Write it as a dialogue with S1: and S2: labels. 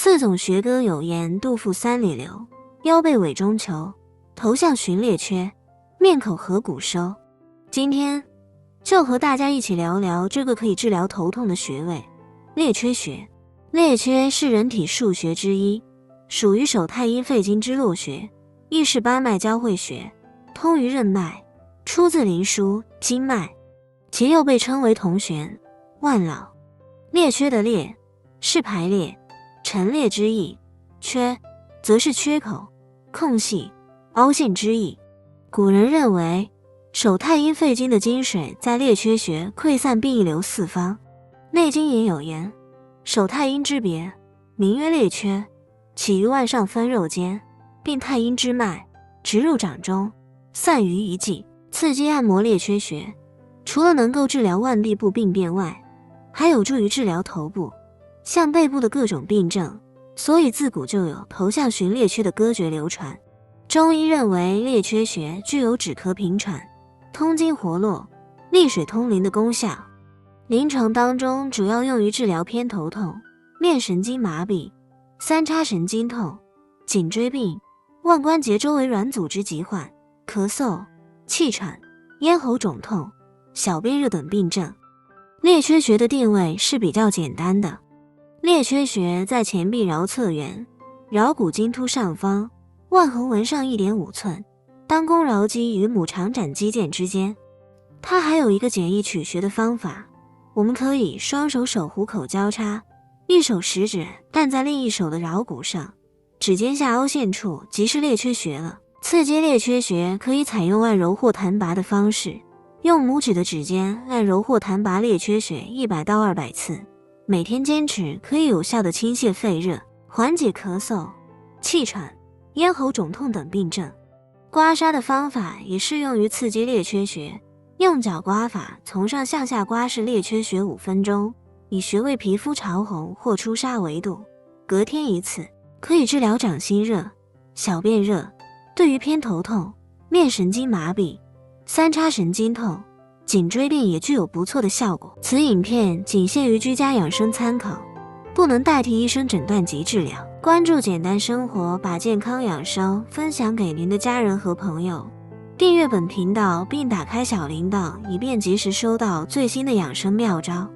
S1: 刺总学歌有言：杜甫三里留，腰背委中求。头项寻列缺，面口合谷收。今天就和大家一起聊聊这个可以治疗头痛的穴位——列缺穴。列缺是人体数穴之一，属于手太阴肺经之络穴，亦是八脉交汇穴，通于任脉，出自灵枢、经脉，其又被称为铜泉、万老。列缺的列是排列、陈列之意，缺则是缺口、空隙、凹陷之意。古人认为手太阴肺经的经水在列缺穴溃散并溢流四方。内经也有言：手太阴之别，名曰列缺，起于腕上分肉间，并太阴之脉，直入掌中，散于一际。刺激按摩列缺穴，除了能够治疗腕臂部病变外，还有助于治疗头部、像背部的各种病症，所以自古就有头项寻列缺的歌诀流传。中医认为列缺穴具有止咳平喘、通经活络、利水通淋的功效。临床当中主要用于治疗偏头痛、面神经麻痹、三叉神经痛、颈椎病、腕关节周围软组织疾患、咳嗽、气喘、咽喉肿痛、小便热等病症。列缺穴的定位是比较简单的，列缺穴在前臂桡侧缘，桡骨茎突上方，腕横纹上 1.5 寸，当弓桡肌与母长展肌腱之间。它还有一个简易取穴的方法，我们可以双手手虎口交叉，一手食指按在另一手的桡骨上，指尖下凹陷处即是列缺穴了。刺激列缺穴可以采用按揉或弹拔的方式，用拇指的指尖按揉或弹拔列缺穴100到200次，每天坚持可以有效的清泻肺热，缓解咳嗽、气喘、咽喉肿痛等病症。刮痧的方法也适用于刺激列缺穴，用脚刮法从上向下刮拭列缺穴5分钟，以穴位皮肤潮红或出痧为度，隔天一次，可以治疗掌心热、小便热。对于偏头痛、面神经麻痹、三叉神经痛、颈椎病也具有不错的效果。此影片仅限于居家养生参考，不能代替医生诊断及治疗。关注简单生活，把健康养生分享给您的家人和朋友。订阅本频道并打开小铃铛，以便及时收到最新的养生妙招。